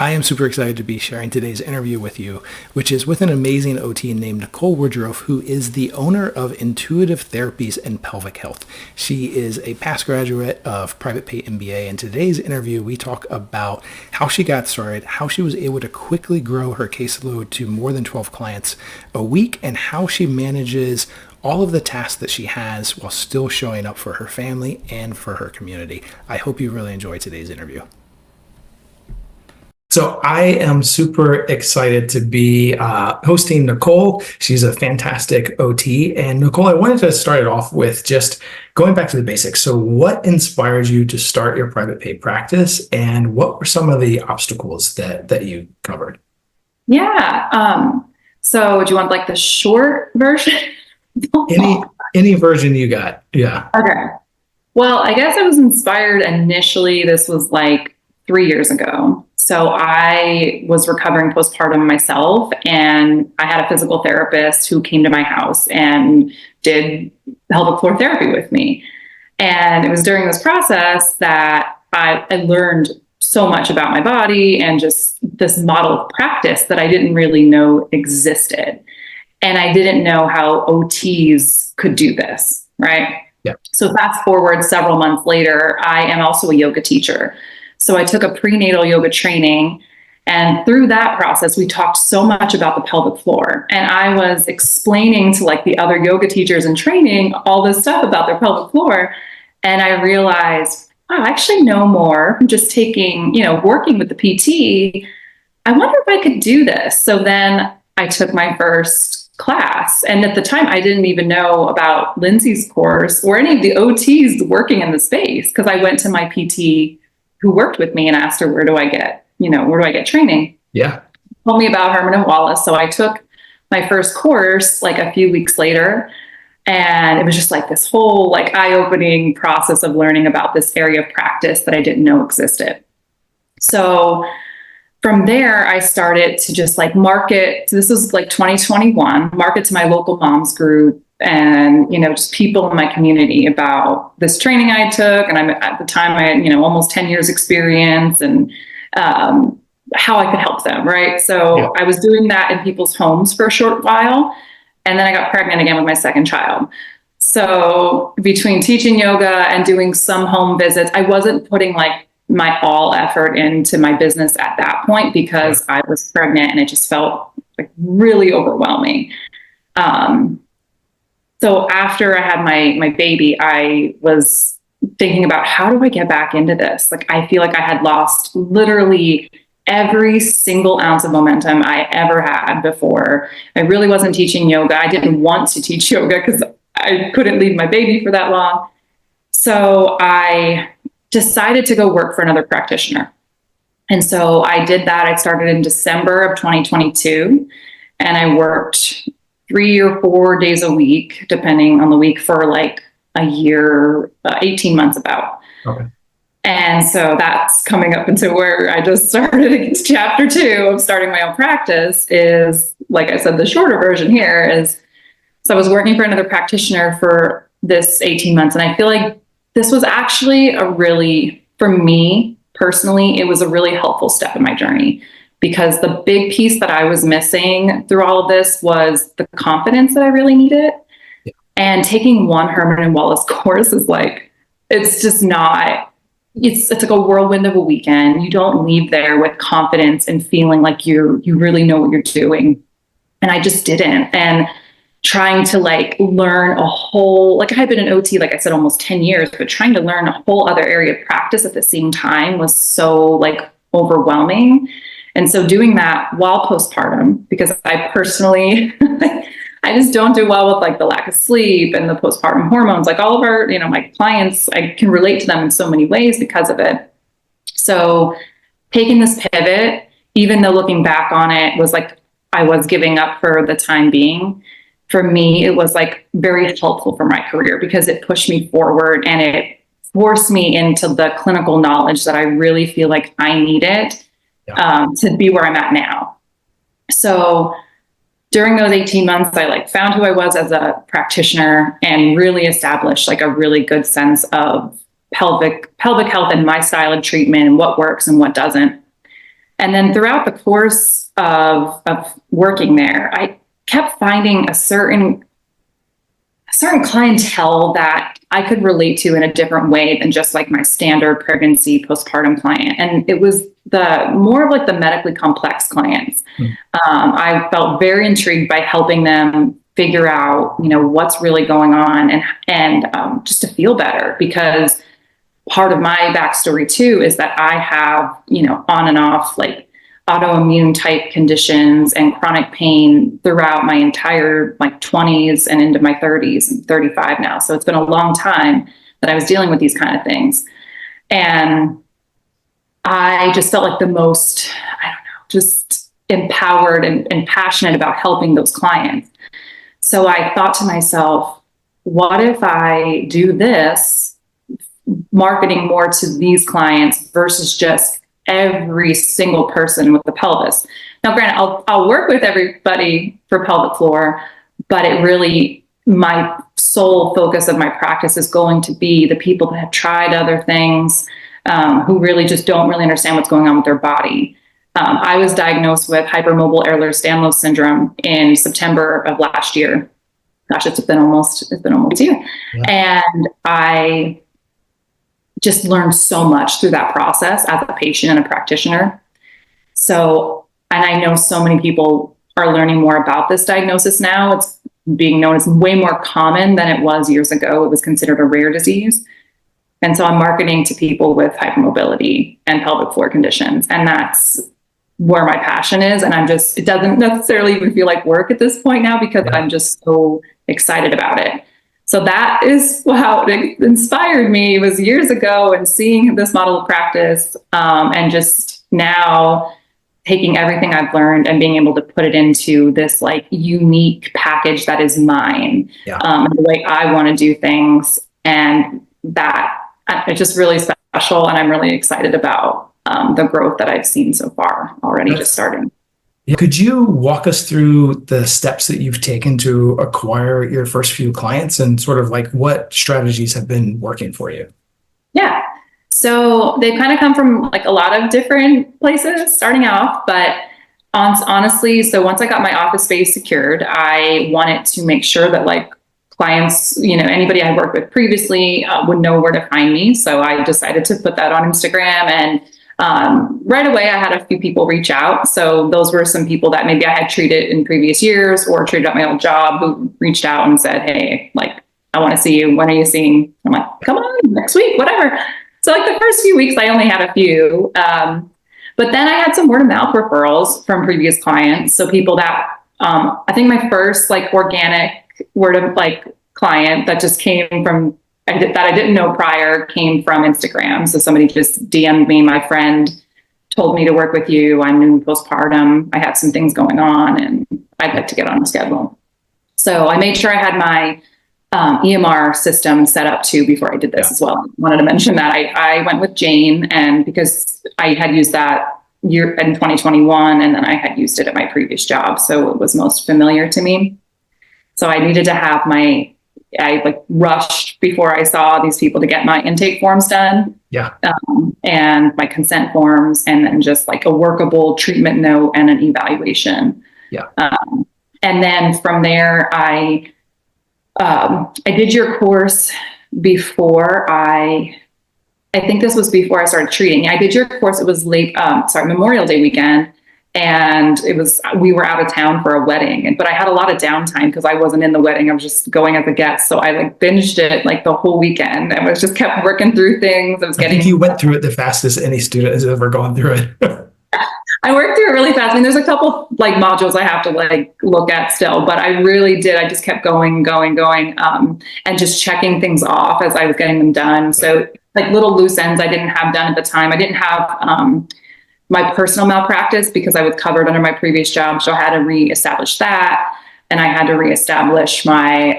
I am super excited to be sharing today's interview with you, which is with an amazing OT named Nicole Woodruff, who is the owner of Intuitive Therapies and Pelvic Health. She is a past graduate of Private Pay MBA. In today's interview, we talk about how she got started, how she was able to quickly grow her caseload to more than 12 clients a week, and how she manages all of the tasks that she has while still showing up for her family and for her community. I hope you really enjoy today's interview. So I am super excited to be hosting Nicole. She's a fantastic OT. And Nicole, I wanted to start it off with just going back to the basics. So what inspired you to start your private pay practice, and what were some of the obstacles that you covered? Yeah. So do you want like the short version? Any version you got. Yeah. Okay. Well, I guess I was inspired initially. This was like 3 years ago. So I was recovering postpartum myself, and I had a physical therapist who came to my house and did pelvic floor therapy with me. And it was during this process that I learned so much about my body and just this model of practice that I didn't really know existed. And I didn't know how OTs could do this, right? Yeah. So fast forward several months later, I am also a yoga teacher. So I took a prenatal yoga training, and through that process, we talked so much about the pelvic floor. And I was explaining to like the other yoga teachers in training all this stuff about their pelvic floor. And I realized, wow, I actually know more from just taking, working with the PT. I wonder if I could do this. So then I took my first class. And at the time, I didn't even know about Lindsay's course or any of the OTs working in the space, because I went to my PT who worked with me and asked her, where do I get training? Yeah. Told me about Herman and Wallace. So I took my first course like a few weeks later, and it was just like this whole like eye-opening process of learning about this area of practice that I didn't know existed. So from there, I started to just like market. So this was like 2021, market to my local moms group and, just people in my community about this training I took. And at the time I had, almost 10 years experience, and how I could help them. Right. So yeah. I was doing that in people's homes for a short while. And then I got pregnant again with my second child. So between teaching yoga and doing some home visits, I wasn't putting like my all effort into my business at that point, because I was pregnant and it just felt like really overwhelming. So after I had my baby, I was thinking about, how do I get back into this? Like, I feel like I had lost literally every single ounce of momentum I ever had before. I really wasn't teaching yoga. I didn't want to teach yoga because I couldn't leave my baby for that long. So I decided to go work for another practitioner. And so I did that. I started in December of 2022, and I worked 3 or 4 days a week, depending on the week, for like a year, 18 months about. Okay. And so that's coming up into where I just started chapter 2 of starting my own practice. Is, like I said, the shorter version here is, so I was working for another practitioner for this 18 months. And I feel like this was actually for me personally, it was a really helpful step in my journey, because the big piece that I was missing through all of this was the confidence that I really needed. Yeah. And taking one Herman and Wallace course is like, it's just not, it's like a whirlwind of a weekend. You don't leave there with confidence and feeling like you really know what you're doing. And I just didn't. And trying to like learn a whole, like I had been an OT, like I said, almost 10 years, but trying to learn a whole other area of practice at the same time was so like overwhelming. And so doing that while postpartum, because I personally, I just don't do well with like the lack of sleep and the postpartum hormones, like all of our, my clients, I can relate to them in so many ways because of it. So taking this pivot, even though looking back on it was like, I was giving up for the time being, for me, it was like very helpful for my career, because it pushed me forward and it forced me into the clinical knowledge that I really feel like I needed to be where I'm at now. So during those 18 months, I like found who I was as a practitioner and really established like a really good sense of pelvic health and my style of treatment and what works and what doesn't. And then throughout the course of working there, I kept finding a certain clientele that I could relate to in a different way than just like my standard pregnancy postpartum client. And it was the more of like the medically complex clients. I felt very intrigued by helping them figure out, what's really going on and just to feel better, because part of my backstory too is that I have, on and off like autoimmune type conditions and chronic pain throughout my entire like 20s and into my 30s. I'm 35 now. So it's been a long time that I was dealing with these kind of things. And I just felt like the most, just empowered and passionate about helping those clients. So I thought to myself, what if I do this, marketing more to these clients versus just every single person with the pelvis? Now, granted, I'll work with everybody for pelvic floor, but it really, my sole focus of my practice is going to be the people that have tried other things, who really just don't really understand what's going on with their body. I was diagnosed with hypermobile Ehlers-Danlos syndrome in September of last year. Gosh, it's been almost a year. Yeah. And I just learned so much through that process as a patient and a practitioner. So, and I know so many people are learning more about this diagnosis now. It's being known as way more common than it was years ago. It was considered a rare disease. And so I'm marketing to people with hypermobility and pelvic floor conditions. And that's where my passion is. And it doesn't necessarily even feel like work at this point now, because I'm just so excited about it. So that is how it inspired me. It was years ago, and seeing this model of practice, and just now taking everything I've learned and being able to put it into this like unique package that is mine, the way I want to do things. And that it's just really special. And I'm really excited about the growth that I've seen so far already, just starting. Could you walk us through the steps that you've taken to acquire your first few clients, and sort of like what strategies have been working for you? Yeah. So they've kind of come from like a lot of different places starting off, but honestly, so once I got my office space secured, I wanted to make sure that like clients, anybody I worked with previously would know where to find me. So I decided to put that on Instagram, and right away, I had a few people reach out. So those were some people that maybe I had treated in previous years or treated at my old job, who reached out and said, hey, like, I want to see you. When are you seeing? I'm like, come on, next week, whatever. So like the first few weeks, I only had a few. But then I had some word of mouth referrals from previous clients. So people that, I think my first like organic word of like client that just came from that I didn't know prior came from Instagram. So somebody just DM'd me, my friend told me to work with you. I'm new postpartum. I have some things going on and I'd like to get on the schedule. So I made sure I had my EMR system set up too before I did this as well. I wanted to mention that I went with Jane, and because I had used that year in 2021, and then I had used it at my previous job. So it was most familiar to me. So I needed to have I like rushed before I saw these people to get my intake forms done. And my consent forms, and then just like a workable treatment note and an evaluation. And then from there, I did your course before I think this was before I started treating. I did your course. It was Memorial Day weekend. And we were out of town for a wedding, but I had a lot of downtime because I wasn't in the wedding. I was just going as a guest. So I like binged it like the whole weekend. I was just kept working through things. I think you went through it the fastest any student has ever gone through it. I worked through it really fast. I mean, there's a couple like modules I have to like look at still, but I really did. I just kept going, and just checking things off as I was getting them done. So like little loose ends I didn't have done at the time. I didn't have, my personal malpractice because I was covered under my previous job. So I had to reestablish that. And I had to reestablish my,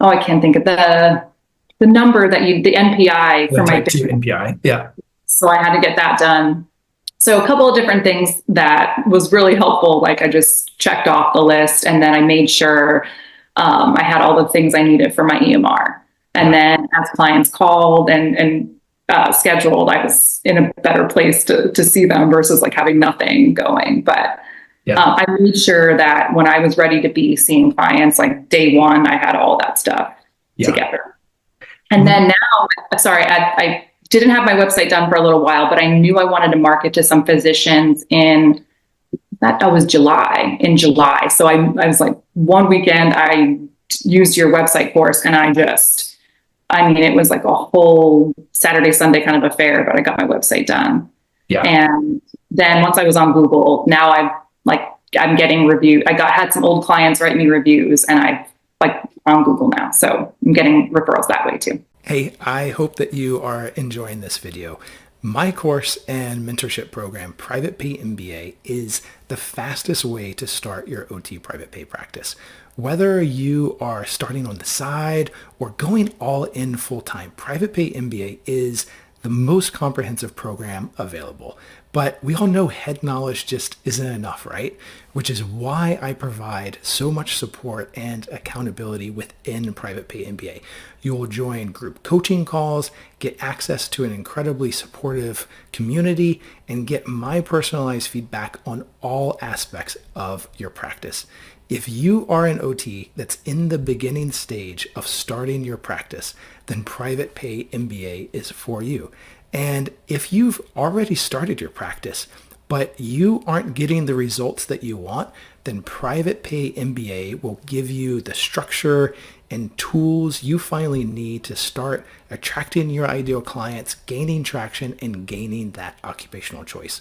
I can't think of the number that the NPI for my NPI. Yeah. So I had to get that done. So a couple of different things that was really helpful. Like I just checked off the list, and then I made sure I had all the things I needed for my EMR. And then as clients called and scheduled, I was in a better place to see them versus like having nothing going. But I made sure that when I was ready to be seeing clients, like day one, I had all that stuff together. And then now, sorry, I didn't have my website done for a little while, but I knew I wanted to market to some physicians in July. So I was like, one weekend I used your website course, and it was like a whole Saturday, Sunday kind of affair, but I got my website done. Yeah. And then once I was on Google, now I'm getting reviews. Had some old clients write me reviews, and I'm on Google now. So I'm getting referrals that way too. Hey, I hope that you are enjoying this video. My course and mentorship program, Private Pay MBA, is the fastest way to start your OT private pay practice. Whether you are starting on the side or going all in full time, Private Pay MBA is the most comprehensive program available. But we all know head knowledge just isn't enough, right? Which is why I provide so much support and accountability within Private Pay MBA. You will join group coaching calls, get access to an incredibly supportive community, and get my personalized feedback on all aspects of your practice. If you are an OT that's in the beginning stage of starting your practice, then Private Pay MBA is for you. And if you've already started your practice, but you aren't getting the results that you want, then Private Pay MBA will give you the structure and tools you finally need to start attracting your ideal clients, gaining traction, and gaining that occupational choice.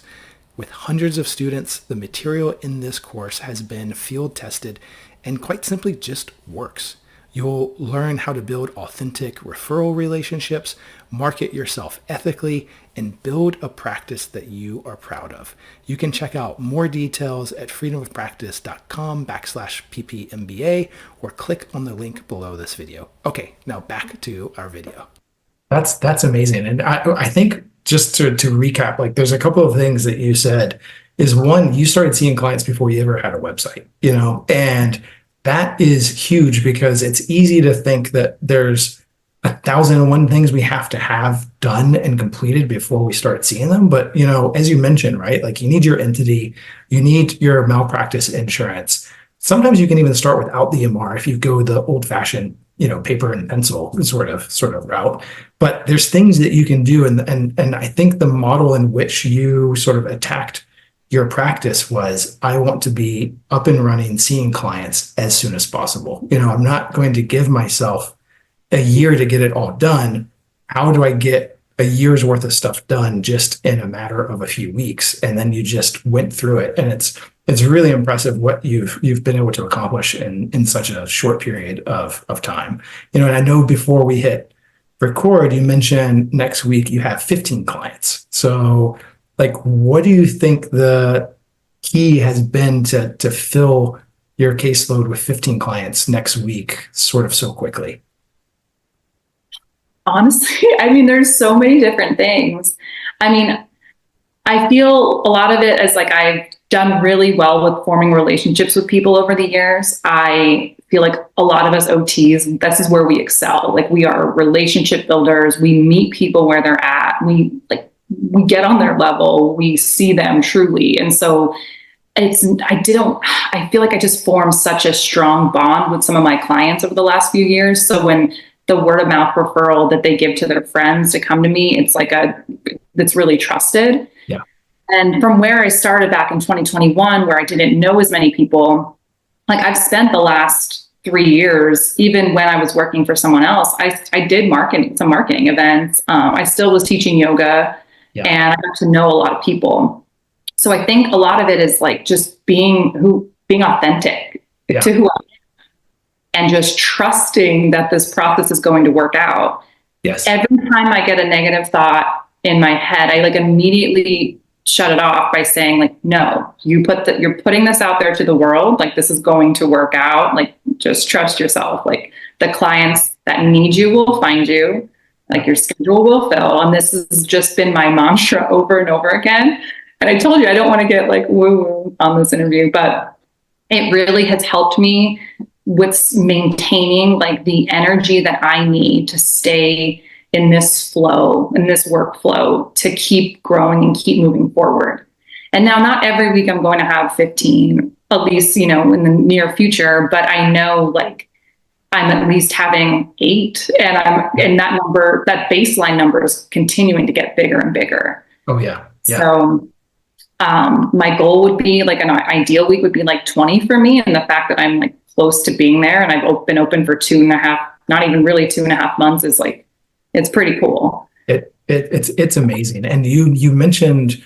With hundreds of students, the material in this course has been field tested and quite simply just works. You'll learn how to build authentic referral relationships, market yourself ethically, and build a practice that you are proud of. You can check out more details at freedomofpractice.com/ppmba or click on the link below this video. Okay, now back to our video. That's amazing. And I think just to recap, like there's a couple of things that you said is one, you started seeing clients before you ever had a website, and that is huge because it's easy to think that there's 1,001 things we have to have done and completed before we start seeing them. But, as you mentioned, right, like you need your entity, you need your malpractice insurance. Sometimes you can even start without the EMR if you go the old fashioned, paper and pencil sort of route. But there's things that you can do. And I think the model in which you sort of attacked your practice was, I want to be up and running, seeing clients as soon as possible. I'm not going to give myself a year to get it all done. How do I get a year's worth of stuff done just in a matter of a few weeks? And then you just went through it. And it's really impressive what you've been able to accomplish in such a short period of time. And I know before we hit record, you mentioned next week you have 15 clients. So what do you think the key has been to fill your caseload with 15 clients next week sort of so quickly? Honestly, there's so many different things. I feel a lot of it is like I've done really well with forming relationships with people over the years. I feel like a lot of us OTs, this is where we excel. Like we are relationship builders. We meet people where they're at. We get on their level. We see them truly. And so I feel like I just formed such a strong bond with some of my clients over the last few years. So when the word of mouth referral that they give to their friends to come to me, it's that's really trusted. Yeah. And from where I started back in 2021, where I didn't know as many people, I've spent the last 3 years, even when I was working for someone else, I did some marketing events. I still was teaching yoga. Yeah. And I got to know a lot of people. So I think a lot of it is just being authentic to who I am and just trusting that this process is going to work out. Yes. Every time I get a negative thought in my head, I immediately shut it off by saying no, you're putting this out there to the world. This is going to work out. Just trust yourself. The clients that need you will find you. Your schedule will fill. And this has just been my mantra over and over again. And I told you, I don't want to get woo-woo on this interview, but it really has helped me with maintaining the energy that I need to stay in this flow, in this workflow to keep growing and keep moving forward. And now not every week I'm going to have 15, at least, in the near future, but I know like I'm at least having 8, and that baseline number is continuing to get bigger and bigger. Oh yeah. Yeah. So my goal would be like an ideal week would be like 20 for me. And the fact that I'm like close to being there and I've been open for 2.5, not even really 2.5 months is like, it's pretty cool. It's amazing. And you mentioned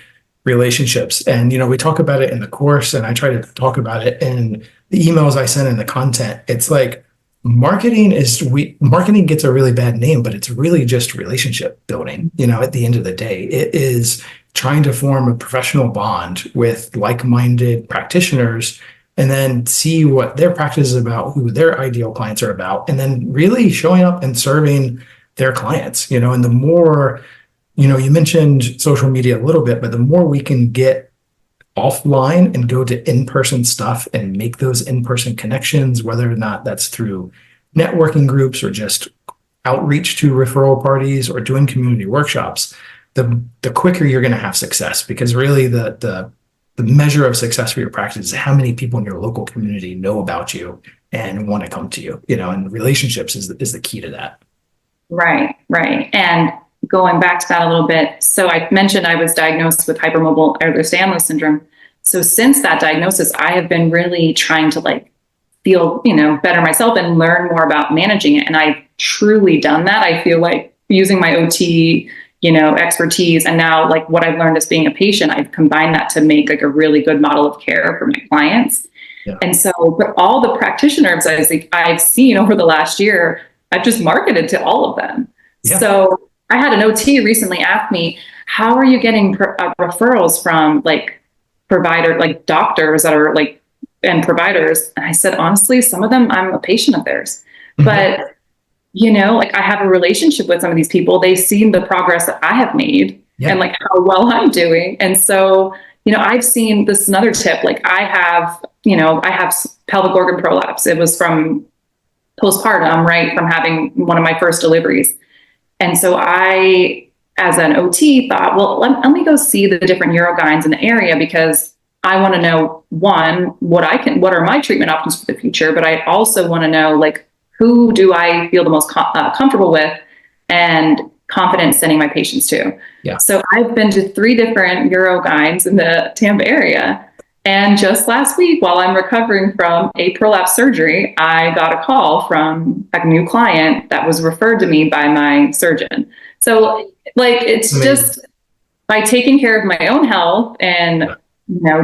relationships, and we talk about it in the course, and I try to talk about it in the emails I send and the content. It's like marketing gets a really bad name, but it's really just relationship building. At the end of the day, it is trying to form a professional bond with like-minded practitioners, and then see what their practice is about, who their ideal clients are about, and then really showing up and serving their clients. And the more, you mentioned social media a little bit, but the more we can get offline and go to in-person stuff and make those in-person connections, whether or not that's through networking groups or just outreach to referral parties or doing community workshops, the quicker you're going to have success. Because really the measure of success for your practice is how many people in your local community know about you and want to come to you, and relationships is the key to that. Right. And going back to that a little bit. So I mentioned I was diagnosed with hypermobile Ehlers-Danlos syndrome. So since that diagnosis, I have been really trying to like feel, better myself and learn more about managing it. And I've truly done that. I feel like using my OT, expertise, and now like what I've learned as being a patient, I've combined that to make like a really good model of care for my clients. Yeah. And so, but all the practitioners I've seen over the last year, I've just marketed to all of them. Yeah. So I had an OT recently ask me, how are you getting referrals from like doctors that are like, and providers? And I said, honestly, some of them, I'm a patient of theirs, but like I have a relationship with some of these people. They've seen the progress that I have made and like how well I'm doing. And so, I've seen this another tip, like I have pelvic organ prolapse. It was from postpartum, right? From having one of my first deliveries. And so I, as an OT, thought, well, let me go see the different urogynes in the area, because I want to know, one, what are my treatment options for the future? But I also want to know, like, who do I feel the most comfortable with and confident sending my patients to? Yeah. So I've been to 3 different urogynes in the Tampa area. And just last week, while I'm recovering from a prolapse surgery, I got a call from a new client that was referred to me by my surgeon. So like, it's amazing. Just by taking care of my own health and,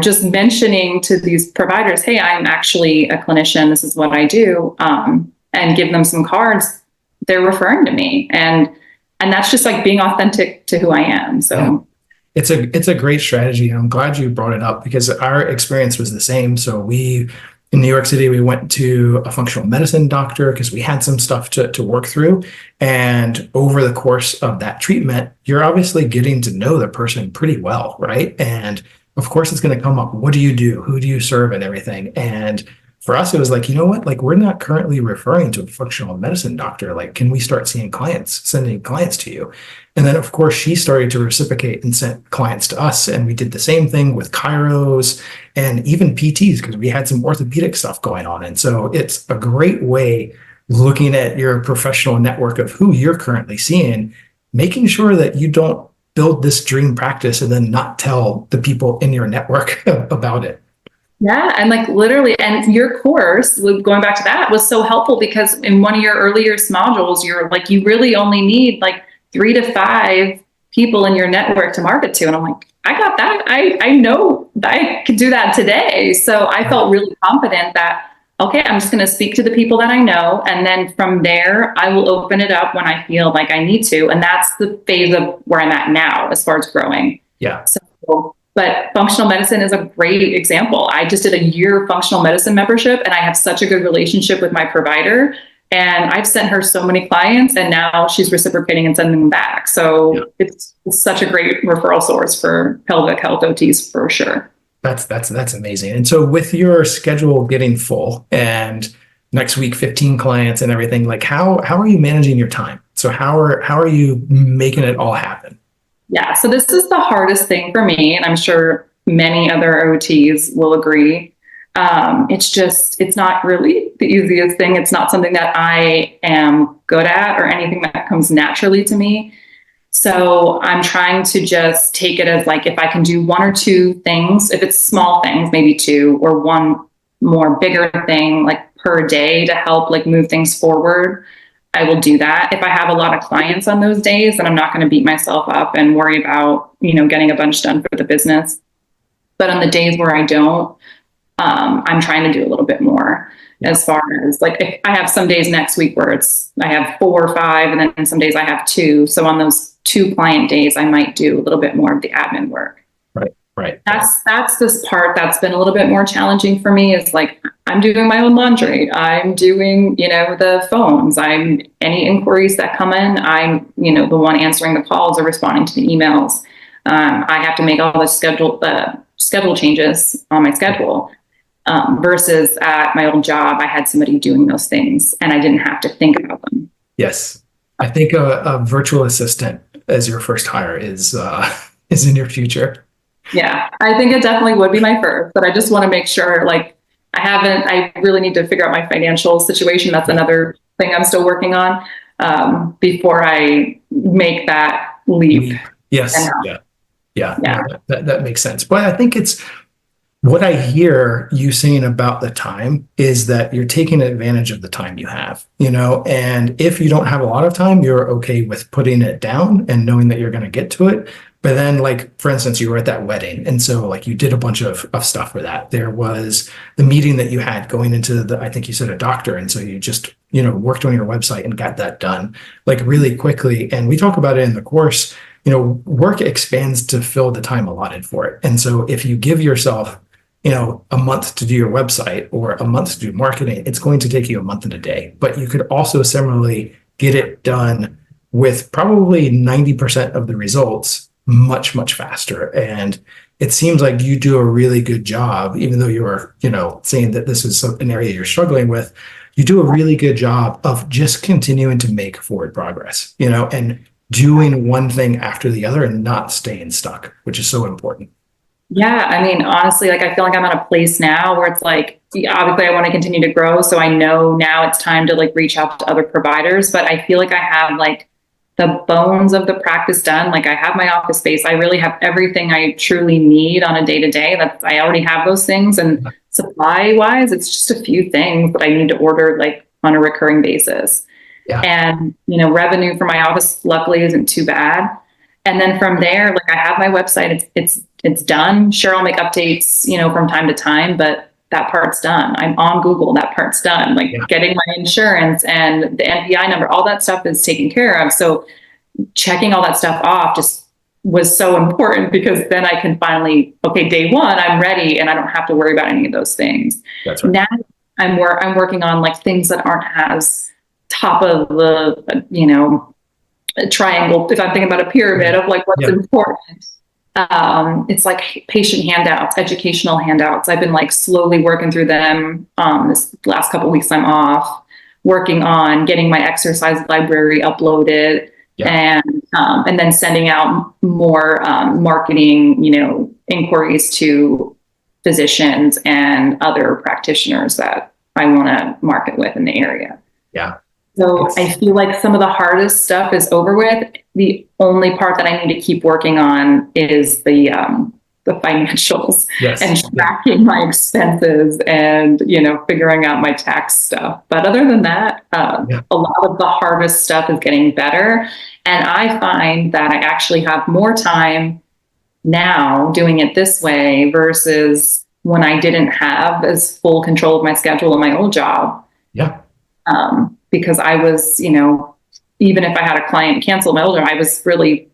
just mentioning to these providers, hey, I'm actually a clinician, this is what I do, and give them some cards, they're referring to me. And that's just like being authentic to who I am. So. Yeah. It's a great strategy. And I'm glad you brought it up, because our experience was the same. So in New York City, we went to a functional medicine doctor because we had some stuff to work through. And over the course of that treatment, you're obviously getting to know the person pretty well, right? And of course, it's going to come up, what do you do? Who do you serve and everything? And for us, it was like, like, we're not currently referring to a functional medicine doctor. Like, can we start sending clients to you? And then, of course, she started to reciprocate and sent clients to us. And we did the same thing with chiros and even PTs, because we had some orthopedic stuff going on. And so it's a great way, looking at your professional network of who you're currently seeing, making sure that you don't build this dream practice and then not tell the people in your network about it. Yeah. And like literally, and your course, going back to that, was so helpful, because in one of your earlier modules, you're like, you really only need like 3 to 5 people in your network to market to. And I'm like, I got that. I know I could do that today. So I felt really confident that, okay, I'm just going to speak to the people that I know. And then from there, I will open it up when I feel like I need to. And that's the phase of where I'm at now as far as growing. Yeah. So, but functional medicine is a great example. I just did a year functional medicine membership, and I have such a good relationship with my provider. And I've sent her so many clients, and now she's reciprocating and sending them back. So it's such a great referral source for pelvic health OTs for sure. That's amazing. And so with your schedule getting full and next week 15 clients and everything, like how are you managing your time? So So how are you making it all happen? Yeah. So this is the hardest thing for me, and I'm sure many other OTs will agree. It's not really the easiest thing. It's not something that I am good at or anything that comes naturally to me. So I'm trying to just take it as like, if I can do one or two things, if it's small things, maybe two, or one more bigger thing like per day to help like move things forward, I will do that. If I have a lot of clients on those days, then I'm not going to beat myself up and worry about, getting a bunch done for the business. But on the days where I don't, I'm trying to do a little bit more, as far as like, if I have some days next week where I have 4 or 5, and then some days I have 2. So on those 2 client days, I might do a little bit more of the admin work. Right. That's this part that's been a little bit more challenging for me, is like, I'm doing my own laundry. I'm doing, the phones. Any inquiries that come in, I'm, the one answering the calls or responding to the emails. I have to make all the schedule changes on my schedule. Versus at my old job, I had somebody doing those things and I didn't have to think about them. Yes. I think a virtual assistant as your first hire is in your future. Yeah, I think it definitely would be my first, but I just want to make sure, like, I really need to figure out my financial situation. That's another thing I'm still working on, before I make that leap. Yes. Yeah. No, that makes sense. But I think it's, what I hear you saying about the time is that you're taking advantage of the time you have, and if you don't have a lot of time, you're okay with putting it down and knowing that you're going to get to it. But then, like, for instance, you were at that wedding, and so like you did a bunch of stuff for that. There was the meeting that you had going into I think you said a doctor. And so you just, worked on your website and got that done like really quickly. And we talk about it in the course, work expands to fill the time allotted for it. And so if you give yourself a month to do your website or a month to do marketing, it's going to take you a month and a day. But you could also similarly get it done with probably 90% of the results much, much faster. And it seems like you do a really good job, even though you're, saying that this is an area you're struggling with. You do a really good job of just continuing to make forward progress, and doing one thing after the other and not staying stuck, which is so important. Yeah, I mean, honestly, like, I feel like I'm at a place now where it's like, obviously I want to continue to grow. So I know now it's time to like reach out to other providers, but I feel like I have like the bones of the practice done. Like, I have my office space. I really have everything I truly need on a day-to-day. I already have those things. And supply wise, it's just a few things that I need to order like on a recurring basis. Yeah. And, revenue for my office luckily isn't too bad. And then from there, like, I have my website, it's done. Sure, I'll make updates, from time to time, but that part's done. I'm on Google, that part's done. Like, getting my insurance and the NPI number, all that stuff is taken care of. So checking all that stuff off just was so important, because then I can finally, okay, day one, I'm ready and I don't have to worry about any of those things. That's right. Now I'm working on like things that aren't as top of the, a triangle. If I'm thinking about a pyramid of like what's important, it's like patient handouts, educational handouts. I've been like slowly working through them. This last couple of weeks I'm off, working on getting my exercise library uploaded, and then sending out more marketing, inquiries to physicians and other practitioners that I want to market with in the area. Yeah. So I feel like some of the hardest stuff is over with. The only part that I need to keep working on is the financials and tracking my expenses and, figuring out my tax stuff. But other than that, a lot of the hardest stuff is getting better. And I find that I actually have more time now doing it this way versus when I didn't have as full control of my schedule in my old job. Yeah. Because I was, even if I had a client cancel my old job, I was really,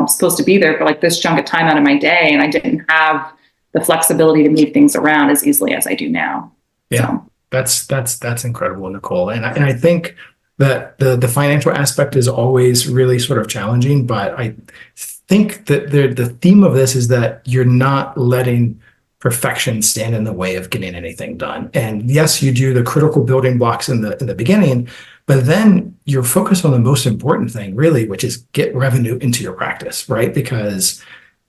supposed to be there for like this chunk of time out of my day. And I didn't have the flexibility to move things around as easily as I do now. Yeah. So. That's incredible, Nicole. And I think that the financial aspect is always really sort of challenging, but I think that the theme of this is that you're not letting perfection stand in the way of getting anything done. And yes, you do the critical building blocks in the beginning, but then you're focused on the most important thing, really, which is get revenue into your practice, right? Because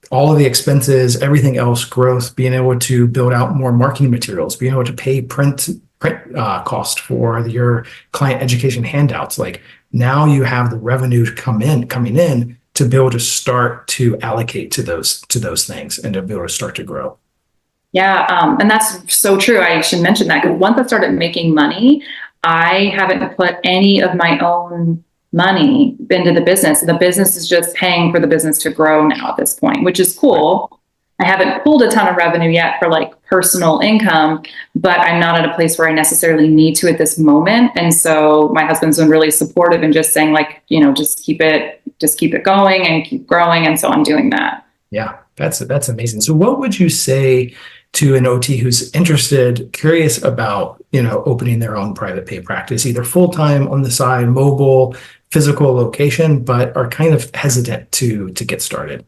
all of the expenses, everything else, growth, being able to build out more marketing materials, being able to pay print cost for your client education handouts. Like now you have the revenue coming in to be able to start to allocate to those things and to be able to start to grow. Yeah, and that's so true. I should mention that because once I started making money, I haven't put any of my own money into the business. The business is just paying for the business to grow now at this point, which is cool. I haven't pulled a ton of revenue yet for like personal income, but I'm not at a place where I necessarily need to at this moment. And so my husband's been really supportive and just saying like, just keep it going and keep growing. And so I'm doing that. Yeah, that's amazing. So what would you say to an OT who's interested, curious about, opening their own private pay practice, either full-time on the side, mobile, physical location, but are kind of hesitant to get started?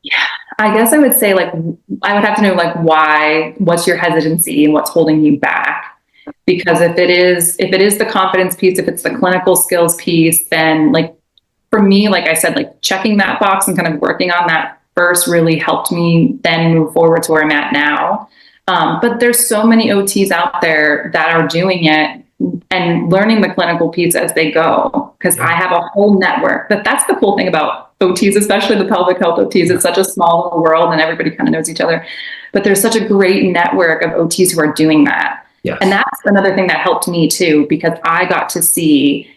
Yeah, I guess I would say like, I would have to know like what's your hesitancy and what's holding you back? Because if it is the confidence piece, if it's the clinical skills piece, then like for me, like I said, like checking that box and kind of working on that first really helped me then move forward to where I'm at now. But there's so many OTs out there that are doing it and learning the clinical piece as they go. Because I have a whole network. That's the cool thing about OTs, especially the pelvic health OTs. It's such a small world and everybody kind of knows each other. But there's such a great network of OTs who are doing that. Yes. And that's another thing that helped me too, because I got to see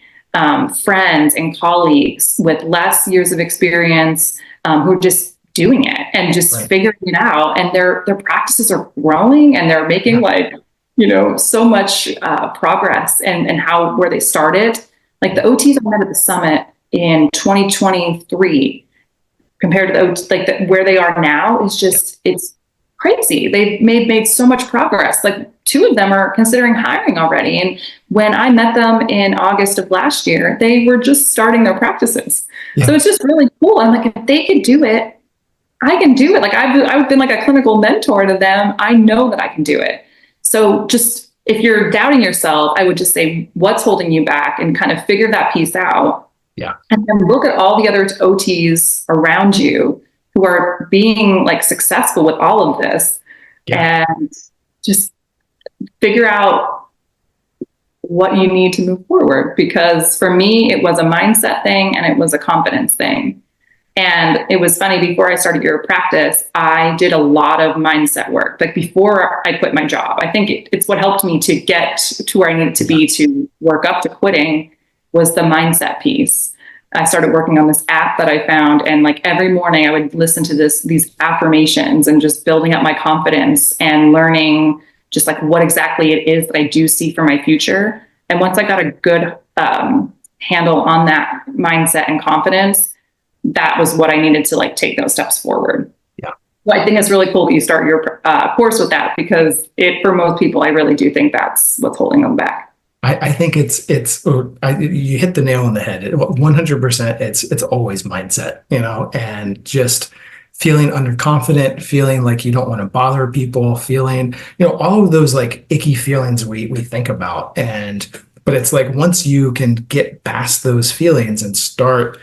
friends and colleagues with less years of experience who are just doing it and just figuring it out. And their practices are growing and they're making so much progress and where they started. Like the OTs I met at the summit in 2023 compared to the OT, where they are now is just, it's crazy. They've made so much progress. Like 2 of them are considering hiring already. And when I met them in August of last year, they were just starting their practices. Yeah. So it's just really cool. I'm like, if they could do it, I can do it. Like I've been like a clinical mentor to them. I know that I can do it. So just if you're doubting yourself, I would just say, what's holding you back and kind of figure that piece out. Yeah. And then look at all the other OTs around you who are being like successful with all of this and just figure out what you need to move forward. Because for me, it was a mindset thing and it was a confidence thing. And it was funny, before I started your practice, I did a lot of mindset work, like before I quit my job. I think it's what helped me to get to where I needed to be to work up to quitting was the mindset piece. I started working on this app that I found, and like every morning I would listen to these affirmations and just building up my confidence and learning just like what exactly it is that I do see for my future. And once I got a good handle on that mindset and confidence, that was what I needed to like take those steps forward. Yeah. Well, I think it's really cool that you start your course with that, because for most people, I really do think that's what's holding them back. I think you hit the nail on the head. 100%. It's always mindset, and just feeling underconfident, feeling like you don't want to bother people, feeling, all of those like icky feelings we think about. But it's like, once you can get past those feelings and start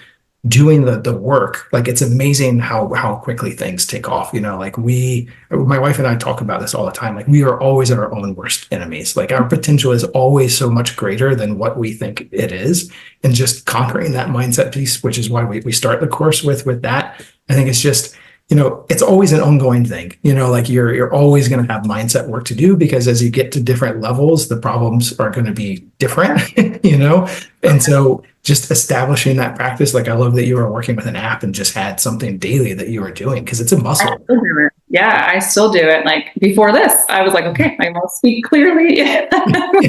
doing the work, like it's amazing how quickly things take off. Like my wife and I talk about this all the time. Like we are always our own worst enemies. Like our potential is always so much greater than what we think it is. And just conquering that mindset piece, which is why we start the course with that. I think it's just, it's always an ongoing thing. Like you're always going to have mindset work to do, because as you get to different levels, the problems are going to be different, And so just establishing that practice, like I love that you were working with an app and just had something daily that you were doing, because it's a muscle. I still do it. Yeah, I still do it. Like before this, I was like, okay, I must speak clearly.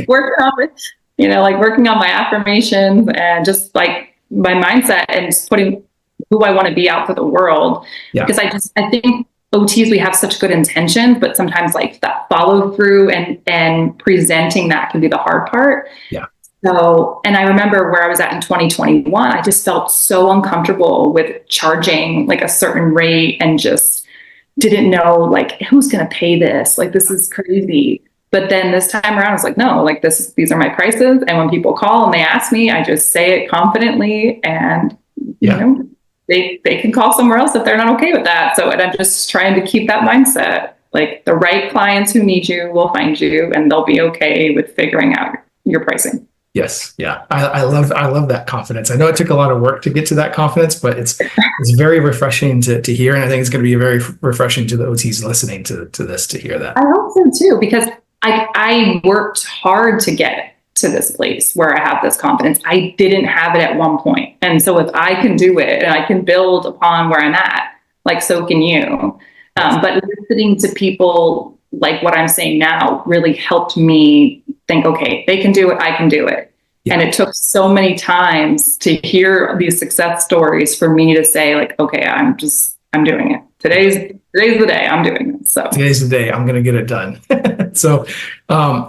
Working on it, working on my affirmations and just like my mindset and just putting who I want to be out for the world. Yeah. Because I think OTs, we have such good intentions, but sometimes like that follow through and presenting that can be the hard part. Yeah. So, and I remember where I was at in 2021, I just felt so uncomfortable with charging like a certain rate and just didn't know like who's going to pay this. Like, this is crazy. But then this time around, I was like, no, like these are my prices. And when people call and they ask me, I just say it confidently, and they can call somewhere else if they're not okay with that. So, and I'm just trying to keep that mindset. Like, the right clients who need you will find you, and they'll be okay with figuring out your pricing. Yes. Yeah. I love that confidence. I know it took a lot of work to get to that confidence, but it's very refreshing to hear. And I think it's going to be very refreshing to the OTs listening to this, to hear that. I hope so too, because I worked hard to get to this place where I have this confidence. I didn't have it at one point. And so if I can do it and I can build upon where I'm at, like, so can you. But listening to people like what I'm saying now really helped me think, okay, they can do it, I can do it. Yeah. And it took so many times to hear these success stories for me to say, like, okay, I'm doing it. Today's the day I'm doing it. So today's the day I'm going to get it done. So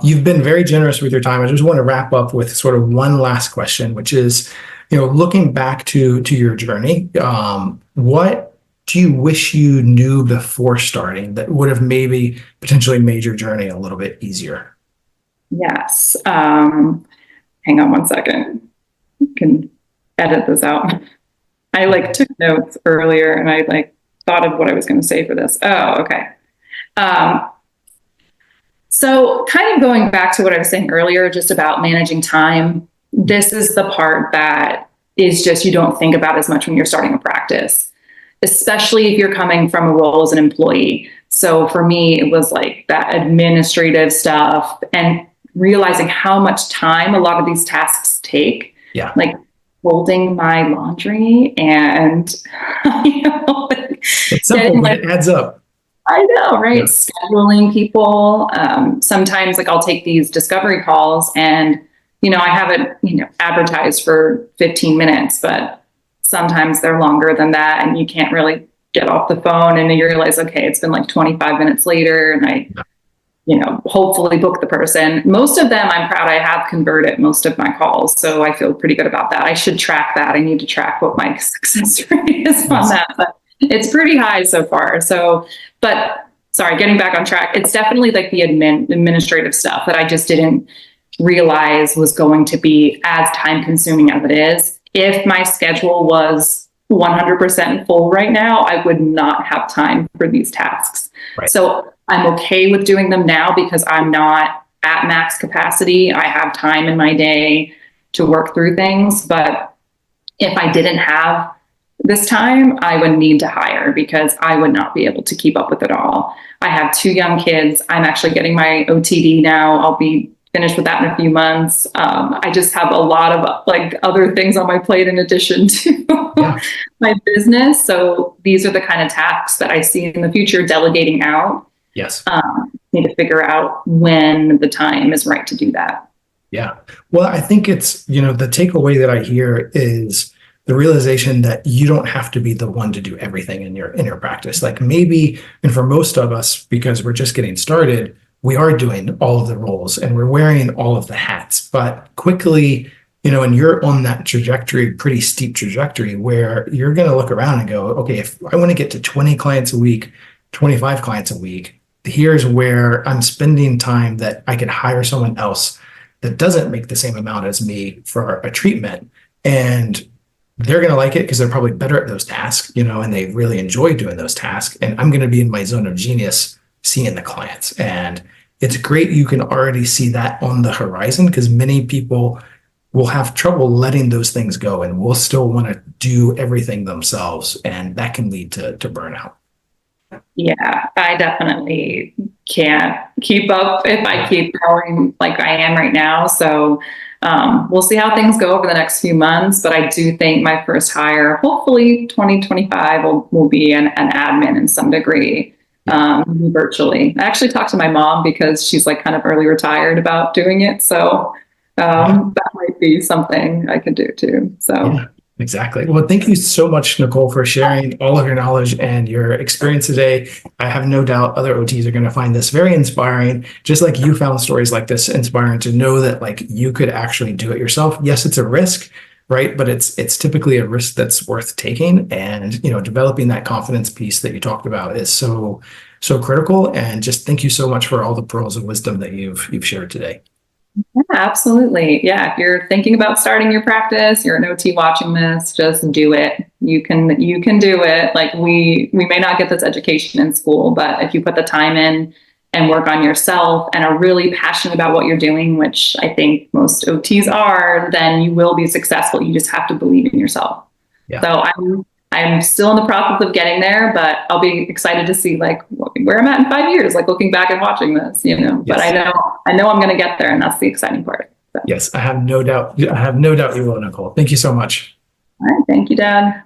you've been very generous with your time. I just want to wrap up with sort of one last question, which is, looking back to your journey, what do you wish you knew before starting that would have maybe potentially made your journey a little bit easier? Yes. Hang on one second. You can edit this out. I took notes earlier, and I thought of what I was going to say for this. Oh, okay. So kind of going back to what I was saying earlier, just about managing time. This is the part that is just, you don't think about as much when you're starting a practice, especially if you're coming from a role as an employee. So for me, it was like that administrative stuff and realizing how much time a lot of these tasks take. Yeah. Like folding my laundry and, it's simple, but it adds up. I know, right? Yeah. Scheduling people. Sometimes I'll take these discovery calls and, I have it, advertised for 15 minutes, but sometimes they're longer than that, and you can't really get off the phone, and then you realize, okay, it's been 25 minutes later, and I, hopefully book the person. Most of them, I'm proud I have converted most of my calls, so I feel pretty good about that. I should track that. I need to track what my success rate is on that, but it's pretty high so far. So, but sorry, getting back on track, it's definitely the administrative stuff that I just didn't realize was going to be as time consuming as it is. If my schedule was 100% full right now, I would not have time for these tasks. Right. So I'm okay with doing them now because I'm not at max capacity. I have time in my day to work through things. But if I didn't have this time, I would need to hire because I would not be able to keep up with it all. I have 2 young kids. I'm actually getting my OTD now. I'll be finished with that in a few months. I just have a lot of other things on my plate in addition to my business. So these are the kind of tasks that I see in the future delegating out. Yes. Need to figure out when the time is right to do that. Yeah. Well, I think it's, the takeaway that I hear is the realization that you don't have to be the one to do everything in your practice. Maybe, and for most of us, because we're just getting started, we are doing all of the roles and we're wearing all of the hats, but quickly, and you're on that trajectory, pretty steep trajectory, where you're going to look around and go, okay, if I want to get to 20 clients a week, 25 clients a week, here's where I'm spending time that I could hire someone else that doesn't make the same amount as me for a treatment. And they're going to like it because they're probably better at those tasks, and they really enjoy doing those tasks. And I'm going to be in my zone of genius seeing the clients. And it's great you can already see that on the horizon, because many people will have trouble letting those things go and will still want to do everything themselves. And that can lead to burnout. Yeah, I definitely can't keep up if I keep going like I am right now. So we'll see how things go over the next few months. But I do think my first hire, hopefully 2025, will be an admin in some degree. Virtually. I actually talked to my mom because she's kind of early retired about doing it. So that might be something I could do too. So yeah, exactly. Well, thank you so much, Nicole, for sharing all of your knowledge and your experience today. I have no doubt other OTs are going to find this very inspiring, just like you found stories like this inspiring, to know that you could actually do it yourself. Yes, it's a risk, right? But it's typically a risk that's worth taking. And, developing that confidence piece that you talked about is so so critical. And just thank you so much for all the pearls of wisdom that you've shared today. Yeah, absolutely. Yeah. If you're thinking about starting your practice, you're an OT watching this, just do it. You can do it. Like we may not get this education in school, but if you put the time in and work on yourself and are really passionate about what you're doing, which I think most OTs are, then you will be successful. You just have to believe in yourself. Yeah. So I'm still in the process of getting there, but I'll be excited to see like where I'm at in 5 years, like looking back and watching this, Yes. but I know I'm going to get there, and that's the exciting part. So. Yes, I have no doubt you will, Nicole. Thank you so much. All right. Thank you, Dad.